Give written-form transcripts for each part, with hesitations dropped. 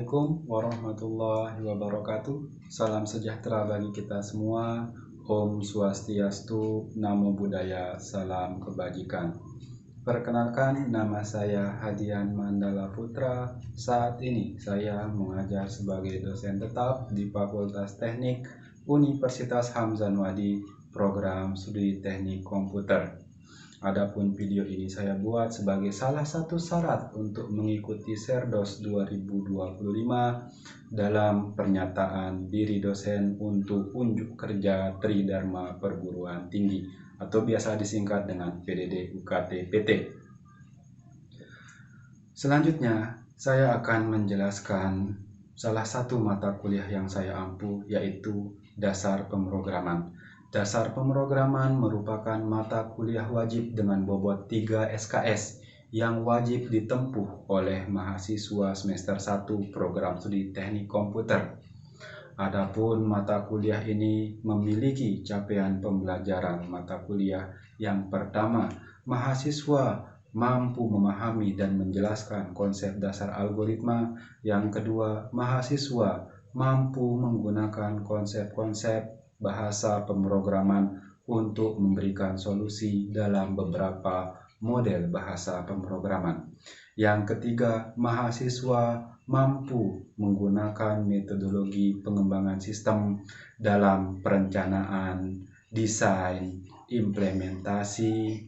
Assalamualaikum warahmatullahi wabarakatuh. Salam sejahtera bagi kita semua. Om Swastiastu, Namo Buddhaya, Salam Kebajikan. Perkenalkan, nama saya Hadian Mandala Putra. Saat ini saya mengajar sebagai dosen tetap di Fakultas Teknik Universitas Hamzanwadi, program studi Teknik Komputer. Adapun video ini saya buat sebagai salah satu syarat untuk mengikuti Serdos 2025 dalam pernyataan diri dosen untuk unjuk kerja Tridharma Perguruan Tinggi atau biasa disingkat dengan PDD UKT PT. Selanjutnya, saya akan menjelaskan salah satu mata kuliah yang saya ampu, yaitu Dasar Pemrograman. Dasar Pemrograman merupakan mata kuliah wajib dengan bobot 3 SKS yang wajib ditempuh oleh mahasiswa semester 1 program studi Teknik Komputer. Adapun mata kuliah ini memiliki capaian pembelajaran mata kuliah yang pertama, mahasiswa mampu memahami dan menjelaskan konsep dasar algoritma. Yang kedua, mahasiswa mampu menggunakan konsep-konsep bahasa pemrograman untuk memberikan solusi dalam beberapa model bahasa pemrograman. Yang ketiga, mahasiswa mampu menggunakan metodologi pengembangan sistem dalam perencanaan, desain, implementasi,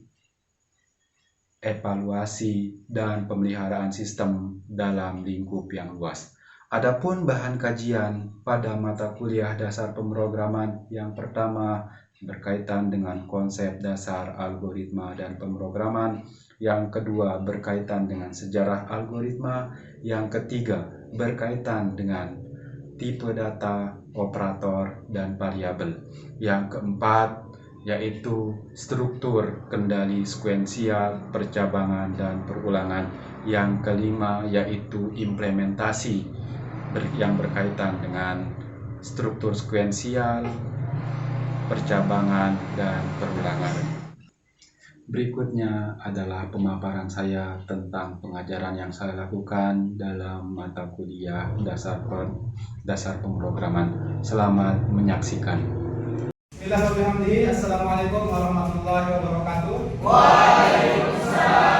evaluasi, dan pemeliharaan sistem dalam lingkup yang luas. Adapun bahan kajian pada mata kuliah Dasar Pemrograman yang pertama berkaitan dengan konsep dasar algoritma dan pemrograman, yang kedua berkaitan dengan sejarah algoritma, yang ketiga berkaitan dengan tipe data, operator, dan variabel, yang keempat yaitu struktur kendali sekuensial, percabangan, dan perulangan, yang kelima yaitu implementasi yang berkaitan dengan struktur sekuensial, percabangan, dan perulangan. Berikutnya adalah pemaparan saya tentang pengajaran yang saya lakukan dalam mata kuliah dasar pemrograman. Selamat menyaksikan. Bismillahirrahmanirrahim. Assalamualaikum warahmatullahi wabarakatuh. Waalaikumsalam.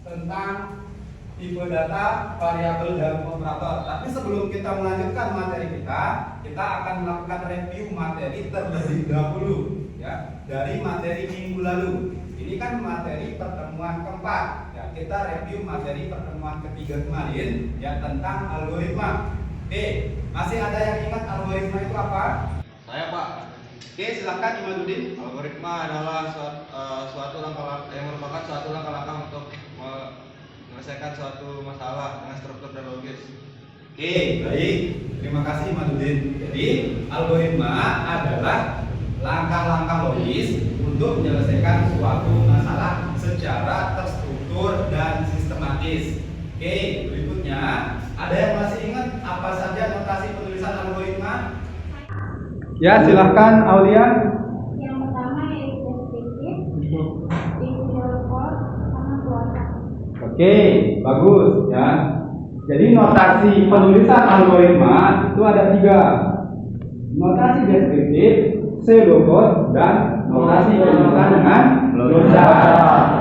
Tentang tipe data, variabel, dan operator. Tapi sebelum kita melanjutkan materi kita akan melakukan review materi terlebih dahulu, ya, dari materi minggu lalu. Ini kan materi pertemuan keempat, ya. Kita review materi pertemuan ketiga kemarin, ya, tentang algoritma. Oke, masih ada yang ingat algoritma itu apa? Saya, Pak. Oke, silakan Imaduddin. Algoritma adalah suatu langkah yang merupakan suatu langkah-langkah untuk menyelesaikan suatu masalah dengan struktur dan logis. Oke, baik. Terima kasih Imaduddin. Jadi, algoritma adalah langkah-langkah logis untuk menyelesaikan suatu masalah secara terstruktur dan sistematis. Oke, berikutnya, ada yang masih ingat apa saja notasi penulisan algoritma? Ya, silahkan Aulia. Yang pertama yaitu deskriptif, visual code, sama kuota. Oke, bagus ya. Jadi notasi penulisan algoritma itu ada 3. Notasi deskriptif, pseudocode, dan notasi penulisan dengan logika.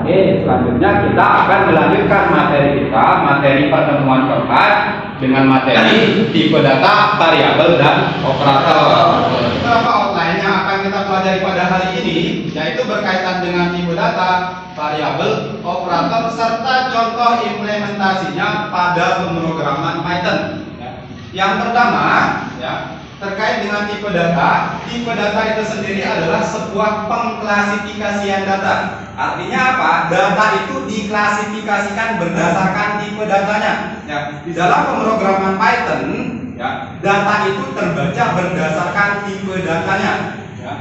Oke, selanjutnya kita akan melanjutkan materi pertemuan keempat dengan materi tipe data, variabel, dan operator. Beberapa outline yang akan kita pelajari pada hari ini yaitu berkaitan dengan tipe data, variabel, operator, serta contoh implementasinya pada pemrograman Python. Yang pertama, ya, terkait dengan tipe data. Tipe data itu sendiri adalah sebuah pengklasifikasian data. Artinya apa? Data itu diklasifikasikan berdasarkan tipe datanya. Ya, di dalam pemrograman Python, ya, data itu terbaca berdasarkan tipe datanya. Ya.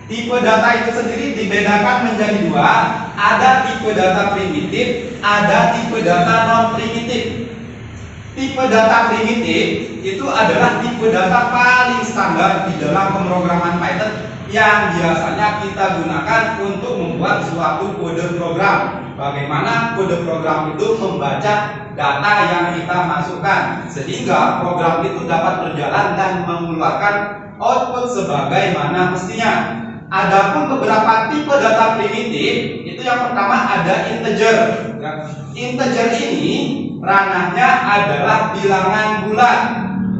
Tipe data itu sendiri dibedakan menjadi 2. Ada tipe data primitif, ada tipe data non primitif. tipe data primitif itu adalah tipe data paling standar di dalam pemrograman Python yang biasanya kita gunakan untuk membuat suatu kode program. Bagaimana kode program itu membaca data yang kita masukkan sehingga program itu dapat berjalan dan mengeluarkan output sebagaimana mestinya. Adapun beberapa tipe data primitif itu yang pertama ada integer. Ya. Integer ini ranahnya adalah bilangan bulat.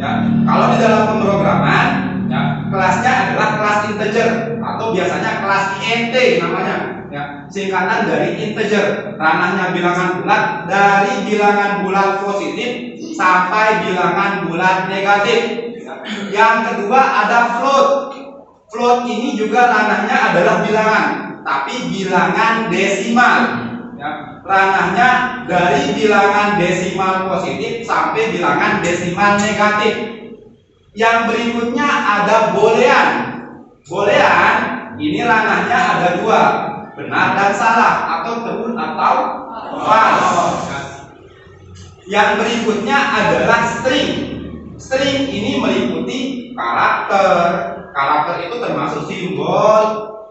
Ya. Kalau di dalam pemrograman, ya, kelasnya adalah kelas integer atau biasanya kelas int namanya. Ya. Singkatan dari integer. Ranahnya bilangan bulat dari bilangan bulat positif sampai bilangan bulat negatif. Ya. Yang kedua ada float. Float ini juga ranahnya adalah bilangan, tapi bilangan desimal. Ya, ranahnya dari bilangan desimal positif sampai bilangan desimal negatif. Yang berikutnya ada boolean. Boolean ini ranahnya ada dua, benar dan salah, atau true atau false. Yang berikutnya adalah string. String ini meliputi karakter. Karakter itu termasuk simbol,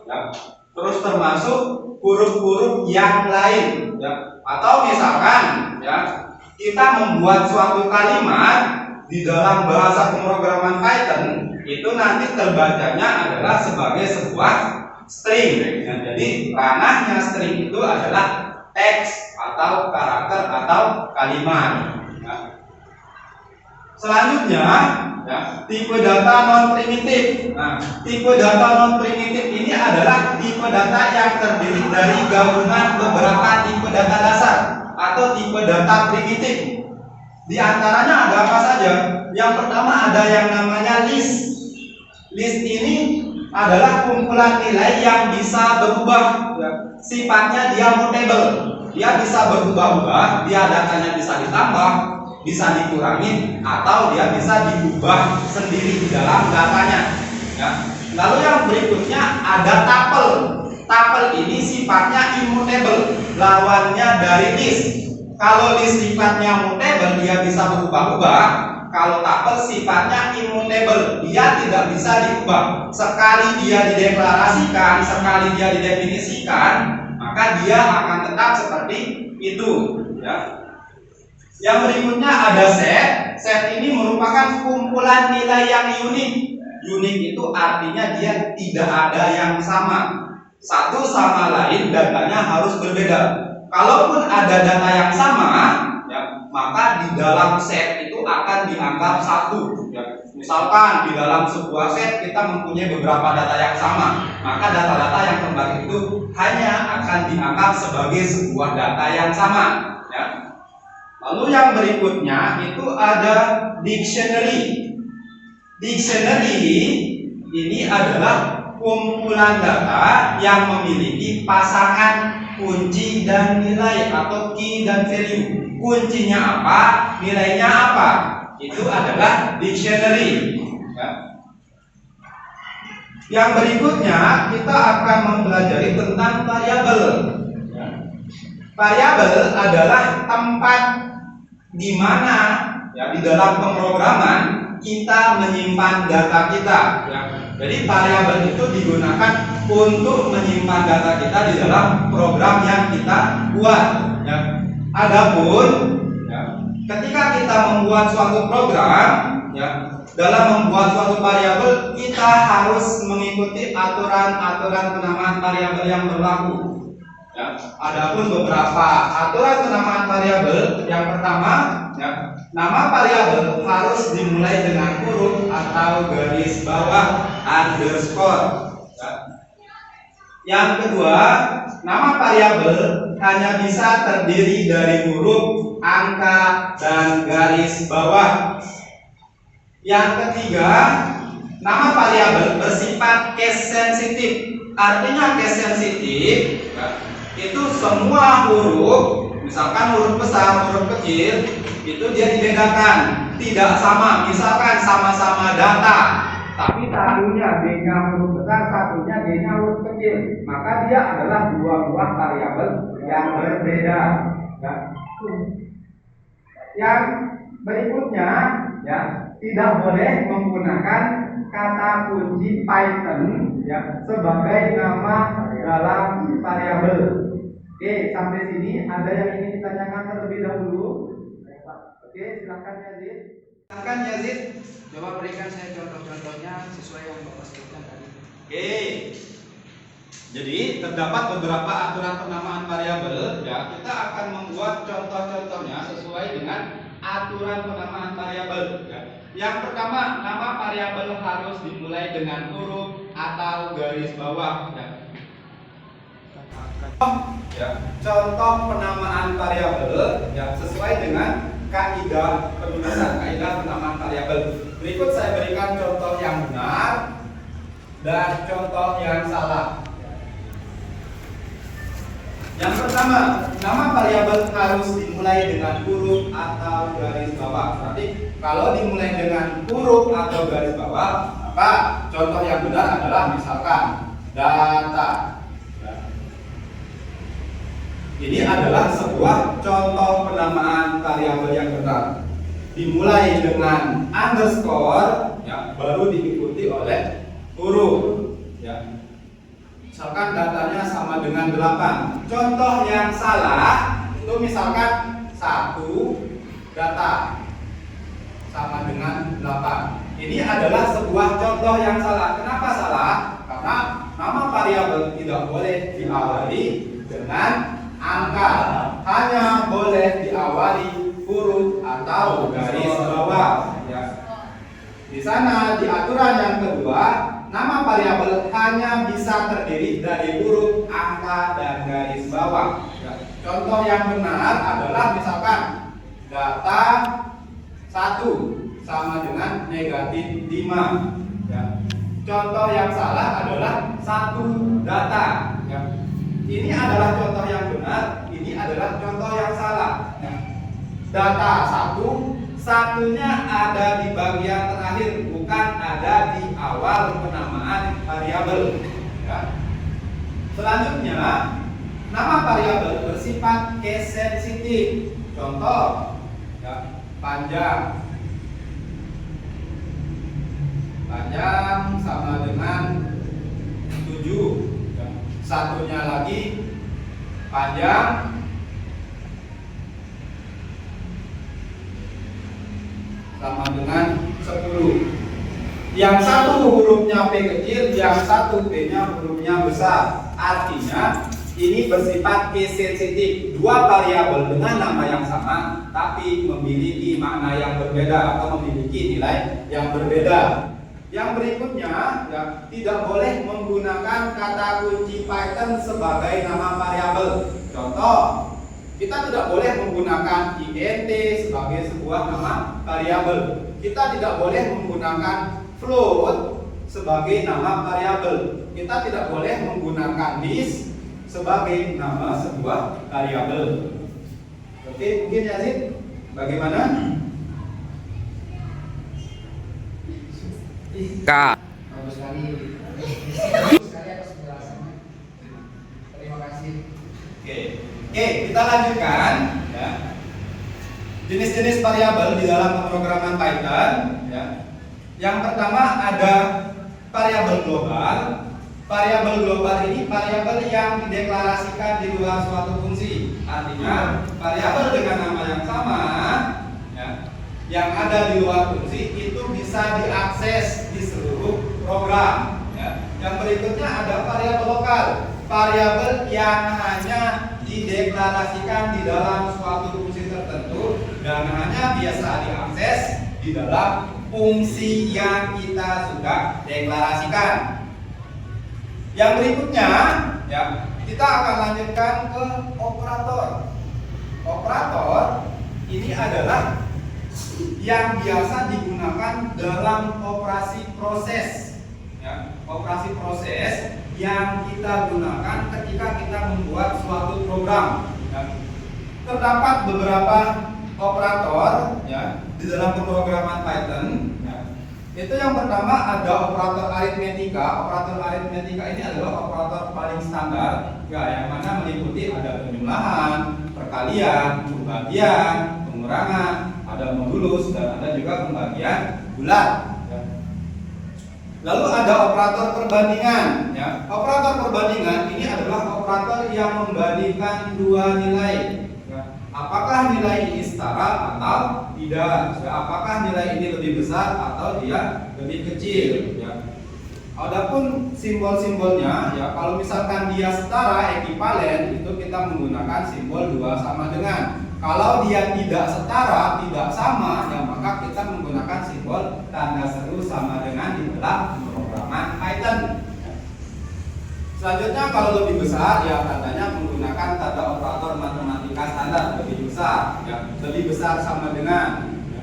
ya, terus termasuk huruf-huruf yang lain, ya. Atau misalkan, ya, kita membuat suatu kalimat di dalam bahasa pemrograman Python itu nanti terbacanya adalah sebagai sebuah string. Ya, jadi ranahnya string itu adalah teks atau karakter atau kalimat. Ya. Selanjutnya, ya, tipe data non primitif. Nah, tipe data non primitif ini adalah tipe data yang terdiri dari gabungan beberapa tipe data dasar atau tipe data primitif. Di antaranya ada apa saja? Yang pertama ada yang namanya list. List ini adalah kumpulan nilai yang bisa berubah. Ya. Sifatnya dia mutable. Dia bisa berubah-ubah. Dia datanya bisa ditambah, bisa dikurangi, atau dia bisa diubah sendiri di dalam datanya. Ya. Lalu yang berikutnya ada tuple. Tuple ini sifatnya immutable, lawannya dari list. Kalau list sifatnya mutable, dia bisa berubah-ubah. Kalau tuple sifatnya immutable, dia tidak bisa diubah. Sekali dia dideklarasikan, sekali dia didefinisikan, maka dia akan tetap seperti itu. Ya. Yang berikutnya ada set. Set ini merupakan kumpulan nilai yang unik. Unik itu artinya dia tidak ada yang sama. Satu sama lain datanya harus berbeda. Kalaupun ada data yang sama, ya, maka di dalam set itu akan dianggap satu. Ya. Misalkan di dalam sebuah set kita mempunyai beberapa data yang sama, maka data-data yang kembali itu hanya akan dianggap sebagai sebuah data yang sama. Ya. Lalu yang berikutnya itu ada dictionary. Dictionary ini adalah kumpulan data yang memiliki pasangan kunci dan nilai atau key dan value. Kuncinya apa, nilainya apa, itu adalah dictionary. Ya. Yang berikutnya kita akan mempelajari tentang variabel. Ya. Variabel adalah tempat di mana, ya, di dalam pemrograman kita menyimpan data kita. Ya. Jadi variabel itu digunakan untuk menyimpan data kita di dalam program yang kita buat. Ya. Adapun, ya, ketika kita membuat suatu program, ya, dalam membuat suatu variabel kita harus mengikuti aturan-aturan penamaan variabel yang berlaku. Ya. Adapun beberapa aturan penamaan variabel, yang pertama, ya, nama variabel harus dimulai dengan huruf atau garis bawah underscore. Ya. Yang kedua, nama variabel hanya bisa terdiri dari huruf, angka, dan garis bawah. Yang ketiga, nama variabel bersifat case sensitif. Artinya case sensitif, ya, itu semua huruf, misalkan huruf besar, huruf kecil, itu dia dibedakan, tidak sama. Misalkan sama-sama data, tapi satunya D-nya huruf besar, satunya D-nya huruf kecil, maka dia adalah dua buah variabel yang berbeda. Ya. Yang berikutnya ya, tidak boleh menggunakan kata kunci Python ya sebagai nama dalam variabel. Oke, sampai sini ada yang ingin ditanyakan terlebih dahulu? Oke, silakan Yazid. Silakan Yazid. Coba berikan saya contoh-contohnya sesuai yang Bapak sebutkan tadi. Oke. Jadi terdapat beberapa aturan penamaan variabel ya. Kita akan membuat contoh-contohnya sesuai dengan aturan penamaan variabel ya. Yang pertama, nama variabel harus dimulai dengan huruf atau garis bawah ya. Contoh penamaan variabel ya sesuai dengan kaidah penulisan, kaidah penamaan variabel. Berikut saya berikan contoh yang benar dan contoh yang salah. Yang pertama, nama variabel harus dimulai dengan huruf atau garis bawah. Berarti kalau dimulai dengan huruf atau garis bawah, maka contoh yang benar adalah misalkan data. Ini adalah sebuah contoh penamaan variabel yang benar. Dimulai dengan underscore, ya, baru diikuti oleh huruf. Ya. Misalkan datanya sama dengan 8. Contoh yang salah itu misalkan 1 data sama dengan 8. Ini adalah sebuah contoh yang salah. Kenapa salah? Karena nama variabel tidak boleh diawali dengan angka, hanya boleh diawali huruf atau garis bawah. Ya. Di sana di aturan yang kedua, nama variabel hanya bisa terdiri dari huruf, angka, dan garis bawah. Ya. Contoh yang benar adalah misalkan data 1 sama dengan negatif 5. Ya. Contoh yang salah adalah 1 data. Ya. Ini adalah contoh yang benar, ini adalah contoh yang salah. Ya. Data 1, satunya ada di bagian terakhir, bukan ada di awal penamaan variabel. Ya. Selanjutnya, nama variabel bersifat case sensitif. Contoh, ya, panjang. Panjang sama dengan 7. Satunya lagi panjang sama dengan 10. Yang satu hurufnya P kecil, yang satu P-nya hurufnya besar. Artinya ini bersifat case sensitif. Dua variabel dengan nama yang sama tapi memiliki makna yang berbeda atau memiliki nilai yang berbeda. Yang berikutnya, ya, tidak boleh menggunakan kata kunci Python sebagai nama variabel. Contoh, kita tidak boleh menggunakan int sebagai sebuah nama variabel. Kita tidak boleh menggunakan float sebagai nama variabel. Kita tidak boleh menggunakan list sebagai nama sebuah variabel. Oke, mungkin Yazid, bagaimana? Bagus sekali. Bagus sekali atas penjelasannya. Terima kasih. Oke, kita lanjutkan. Ya. Jenis-jenis variabel di dalam pemrograman Python. Ya. Yang pertama ada variabel global. Variabel global ini variabel yang dideklarasikan di luar suatu fungsi. Artinya variabel dengan nama yang sama, ya, yang ada di luar fungsi itu bisa diakses di seluruh program. Ya. Yang berikutnya ada variabel lokal, variabel yang hanya dideklarasikan di dalam suatu fungsi tertentu dan hanya biasa diakses di dalam fungsi yang kita sudah deklarasikan. Yang berikutnya, ya, kita akan lanjutkan ke operator. Operator ini adalah yang biasa digunakan dalam operasi proses. Ya, operasi proses yang kita gunakan ketika kita membuat suatu program. Ya. Terdapat beberapa operator, ya, di dalam pemrograman Python. Ya. Itu yang pertama ada operator aritmetika. Operator aritmetika ini adalah operator paling standar, ya, yang mana meliputi ada penjumlahan, perkalian, pembagian, pengurangan, ada modulus dan ada juga pembagian bulat. Ya. Lalu ada operator perbandingan. Ya. Operator perbandingan ini adalah operator yang membandingkan dua nilai. Ya. Apakah nilai ini setara atau tidak? Ya. Apakah nilai ini lebih besar atau dia lebih kecil? Ya. Adapun simbol-simbolnya, ya kalau misalkan dia setara ekivalen itu kita menggunakan simbol 2 sama dengan. Kalau dia tidak setara, tidak sama, ya maka kita menggunakan simbol tanda seru sama dengan di dalam pemrograman Python. Selanjutnya kalau lebih besar, ya tandanya menggunakan tanda operator matematika standar lebih besar, ya lebih besar sama dengan, ya.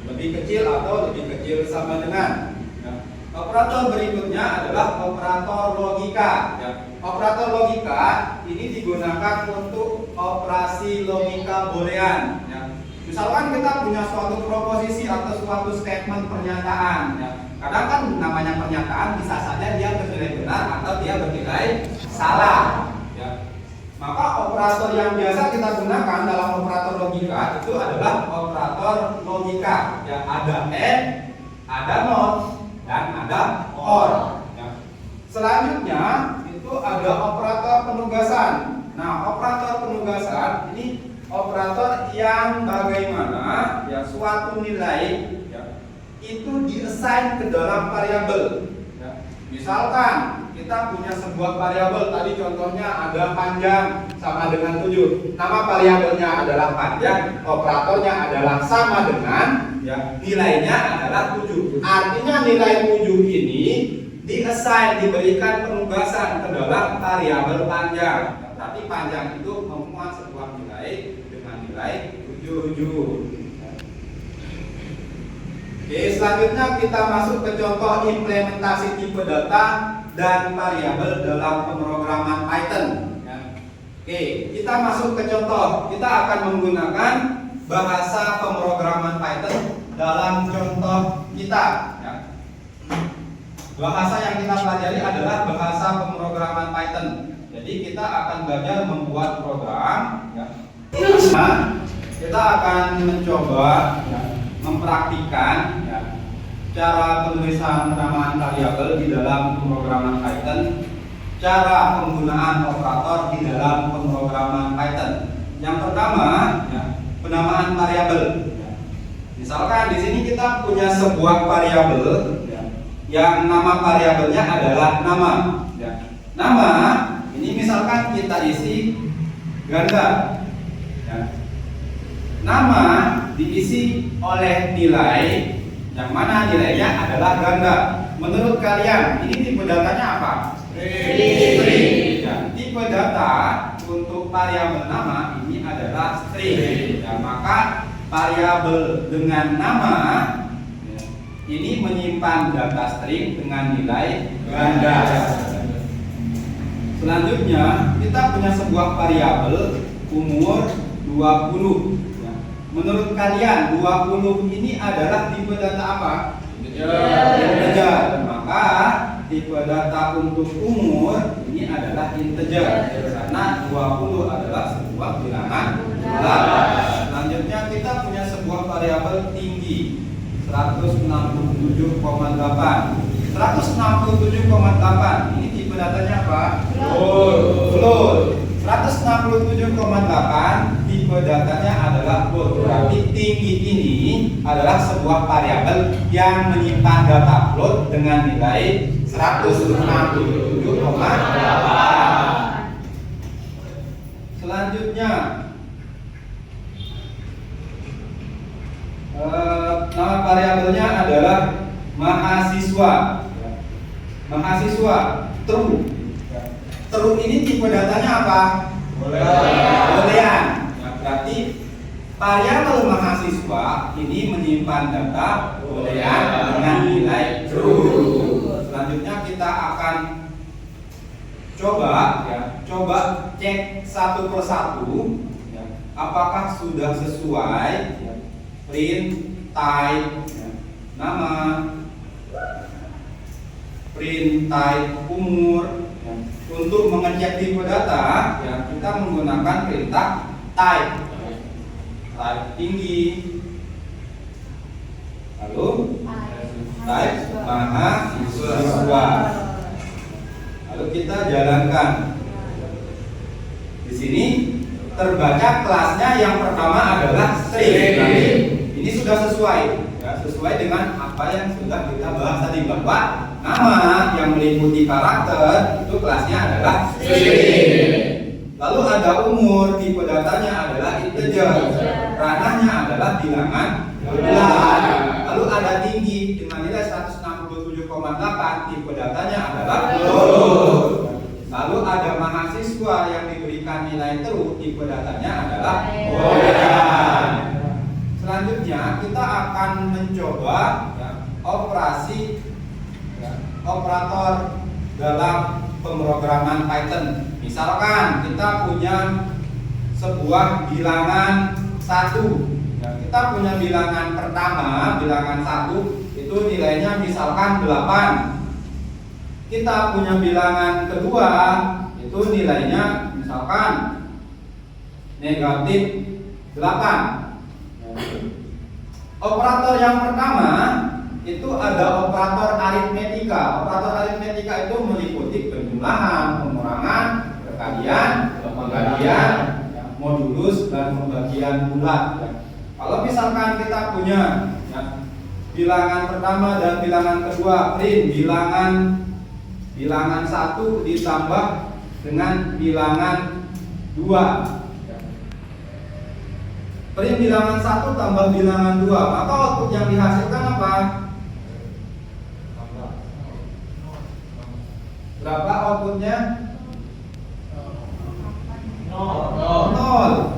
Lebih kecil atau lebih kecil sama dengan. Operator berikutnya adalah operator logika. Ya. Operator logika ini digunakan untuk operasi logika boolean. Ya. Misalkan kita punya suatu proposisi atau suatu statement pernyataan. Ya. Kadang kan namanya pernyataan bisa saja dia bernilai benar atau dia bernilai salah. Ya. Maka operator yang biasa kita gunakan dalam operator logika itu adalah operator logika. Ya, ada and, ada not, dan ada or. Ya. Selanjutnya itu ada operator penugasan. Nah, operator penugasan ini operator yang bagaimana ya suatu nilai ya, itu diassign ke dalam variabel. Ya. Misalkan kita punya sebuah variabel, tadi contohnya ada panjang sama dengan 7. Nama variabelnya adalah panjang, operatornya adalah sama dengan, ya, nilainya adalah 7. Artinya nilai 7 ini diassign, diberikan penugasan ke dalam variabel panjang. Berarti panjang itu memuat sebuah nilai dengan nilai 7. Oke, selanjutnya kita masuk ke contoh implementasi tipe data dan variabel dalam pemrograman Python. Ya. Oke, kita masuk ke contoh. Kita akan menggunakan bahasa pemrograman Python dalam contoh kita. Ya. Bahasa yang kita pelajari adalah bahasa pemrograman Python. Jadi kita akan belajar membuat program. Ya. Nah, kita akan mencoba ya, mempraktikkan ya, cara penulisan penamaan variabel di dalam pemrograman Python, cara penggunaan operator di dalam pemrograman Python. Yang pertama, ya, penamaan variabel. Ya. Misalkan di sini kita punya sebuah variabel, ya, yang nama variabelnya adalah nama. Ya. Nama ini misalkan kita isi ganda. Ya. Nama diisi oleh nilai yang mana nilainya adalah ganda. Menurut kalian ini tipe datanya apa? String. Ya, tipe data untuk variabel nama ini adalah string. Ya, maka variabel dengan nama ya, ini menyimpan data string dengan nilai ganda. Selanjutnya kita punya sebuah variabel umur 20. Menurut kalian 20 ini adalah tipe data apa? Integer. Maka tipe data untuk umur ini adalah integer karena 20 adalah sebuah bilangan bulat. Selanjutnya kita punya sebuah variabel tinggi 167,8. 167,8 ini tipe datanya apa? Float. 167,8 tipe datanya adalah float. Berarti tinggi ini adalah sebuah variabel yang menyimpan data float dengan nilai 167,8. Selanjutnya nama variabelnya adalah mahasiswa. Mahasiswa true. True ini tipe datanya apa? Boolean. Ya, berarti variabel mahasiswa ini menyimpan data boolean dengan nilai true. Selanjutnya kita akan coba cek satu persatu ya, apakah sudah sesuai ya, print type ya, nama, print type umur. Untuk mengecek tipe data, ya, kita menggunakan perintah type tinggi, Lalu type mahasiswa. Lalu kita jalankan. Di sini terbaca kelasnya yang pertama adalah string. Ini sudah sesuai, ya, sesuai dengan apa yang sudah kita bahas tadi, bahwa nama yang meliputi karakter itu kelasnya adalah string. Lalu ada umur, tipe datanya adalah integer, ranahnya adalah bilangan bulat. Lalu ada tinggi dengan nilai 167,8, tipe datanya adalah float. Lalu ada mahasiswa yang diberikan nilai true, tipe datanya adalah boolean. Selanjutnya kita akan mencoba ya, operasi ya, operator dalam pemrograman Python. Misalkan kita punya sebuah bilangan 1 ya, kita punya bilangan pertama, bilangan 1 itu nilainya misalkan 8. Kita punya bilangan kedua itu nilainya misalkan negatif 8. Operator yang pertama itu ada operator aritmetika. Operator aritmetika itu meliputi penjumlahan, pengurangan, perkalian, pembagian, modulus, dan pembagian bulat. Kalau misalkan kita punya ya, bilangan pertama dan bilangan kedua, print bilangan 1 ditambah dengan bilangan 2. Print bilangan 1 tambah bilangan 2, maka output yang dihasilkan apa? Berapa outputnya? 0.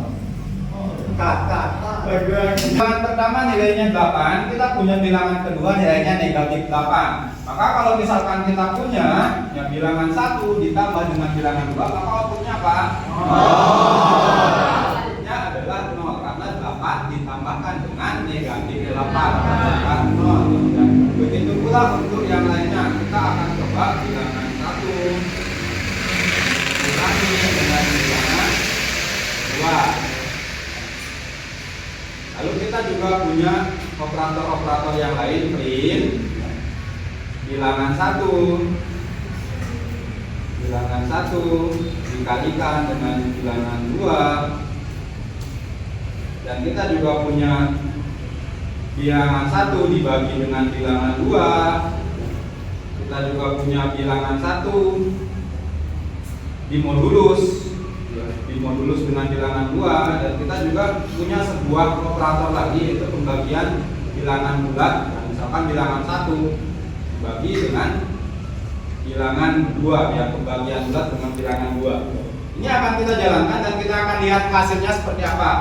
Bilangan pertama nilainya 8, kita punya bilangan kedua nilainya negatif 8. Maka kalau misalkan kita punya ya, bilangan 1 ditambah dengan bilangan 2, maka outputnya apa? 0. Outputnya adalah 0 karena 8 ditambahkan dengan negatif 8. 0. Dan begitu pula untuk yang lainnya, kita akan coba bilangan 1 kurangi dengan bilangan 2. Lalu kita juga punya operator-operator yang lain, print bilangan 1 dikalikan dengan bilangan 2, dan kita juga punya bilangan 1 dibagi dengan bilangan 2. Kita juga punya bilangan 1 dimodulus dengan bilangan 2, dan kita juga punya sebuah operator lagi yaitu pembagian bilangan bulat. Misalkan bilangan 1 dibagi dengan bilangan 2 ya, pembagian bulat dengan bilangan 2. Ini akan kita jalankan dan kita akan lihat hasilnya seperti apa.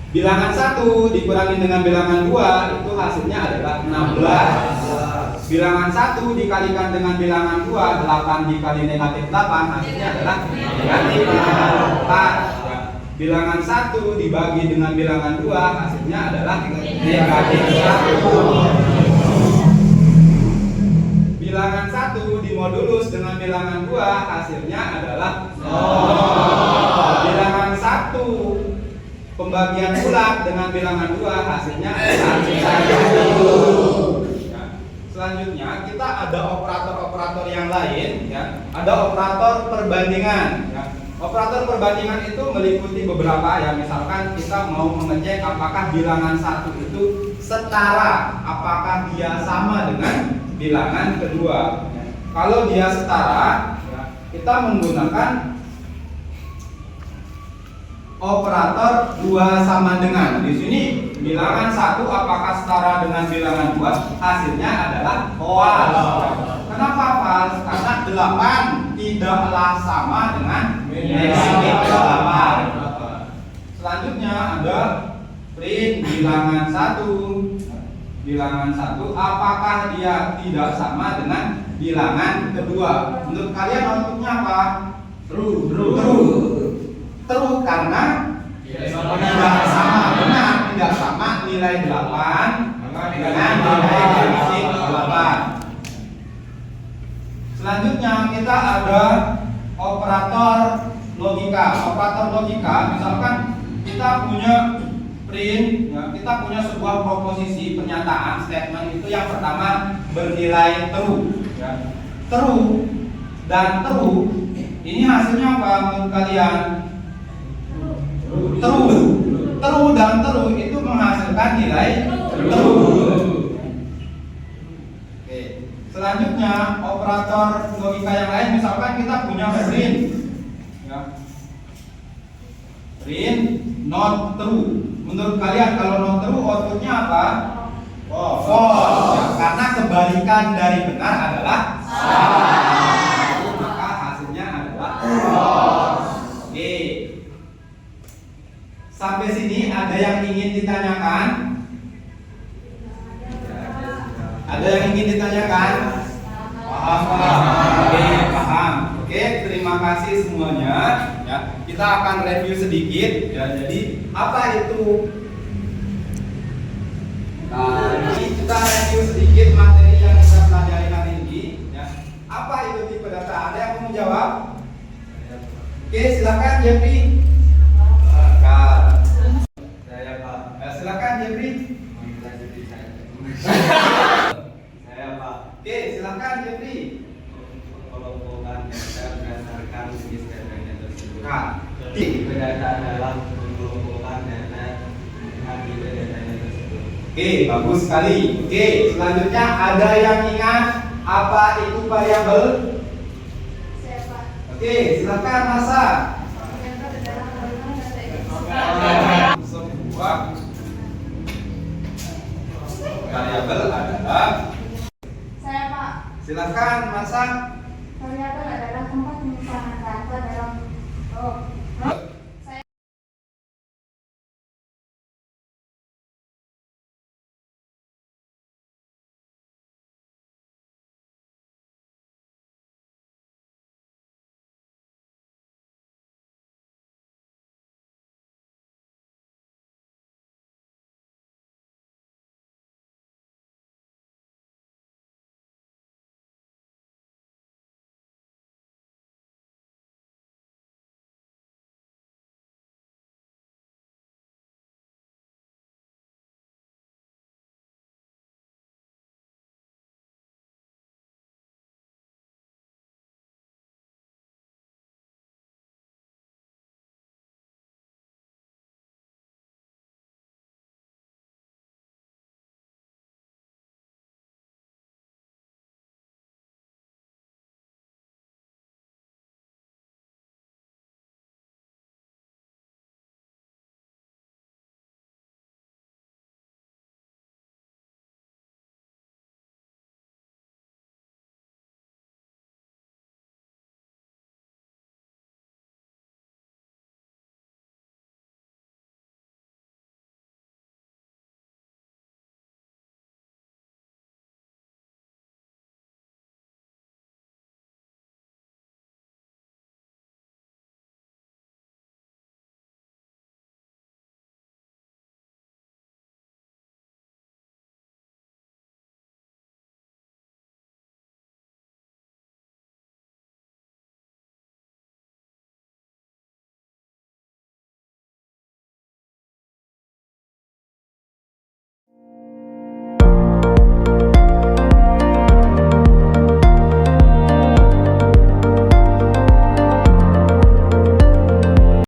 Bilangan 1 dikurangi dengan bilangan 2 itu hasilnya adalah 16. Bilangan 1 dikalikan dengan bilangan 2, 8 dikali negatif 8 hasilnya adalah negatif 4. Bilangan 1 dibagi dengan bilangan 2 hasilnya adalah negatif 1. Bilangan 1 dimodulus dengan bilangan 2 hasilnya adalah 0. Bilangan 1 pembagian bulat dengan bilangan 2 hasilnya adalah 1. Selanjutnya kita ada operator-operator yang lain ya. Ada operator perbandingan ya. Operator perbandingan itu meliputi beberapa ya. Misalkan kita mau mengecek apakah bilangan 1 itu setara, apakah dia sama dengan bilangan kedua ya. Kalau dia setara ya, kita menggunakan operator 2 sama dengan. Di sini bilangan 1 apakah setara dengan bilangan 2? Hasilnya adalah false. Kenapa false? Karena 8 tidaklah sama dengan negatif 8. Selanjutnya ada print bilangan 1. Bilangan 1 apakah dia tidak sama dengan bilangan kedua? Menurut kalian outputnya apa? True karena tidak sama dengan tidak sama nilai 8 dengan nilai negatif 8. Selanjutnya kita ada operator logika. Operator logika misalkan kita punya print, ya, kita punya sebuah proposisi pernyataan statement itu yang pertama bernilai true, ya. True dan true ini hasilnya apa menurut kalian? True dan true itu menghasilkan nilai true. Oke. Selanjutnya operator logika yang lain, misalkan kita punya print, ya. Print not true. Menurut kalian kalau not true outputnya apa? False. Ya, karena kebalikan dari benar adalah salah. Maka hasilnya adalah false. Oke. Sampai sini ada yang ingin ditanyakan? Ada yang ingin ditanyakan? Paham, paham. Oke, paham. Oke, terima kasih semuanya. Ya, kita akan review sedikit. Ya, jadi apa itu? Nah, ini kita review sedikit materi yang kita pelajari hari ini. Ya, apa itu tipe data? Ada yang mau menjawab? Oke, silakan Jeffrey. Saya Pak. Silakan Jeffrey. Saya Pak. Oke, silakan Jeffrey. Kelompokan data berdasarkan jenis datanya tersebut. Nah, Tipe data adalah mengelompokkan data hasil datanya tersebut. Oke, bagus sekali. Oke, selanjutnya ada yang ingat apa itu variabel? Siapa? Oke, silakan Masa. Ternyata adalah kalimat data existing. Sebuah variabel adalah. Saya Pak. Silakan Masa. Variabel adalah tempat penyimpanan data dalam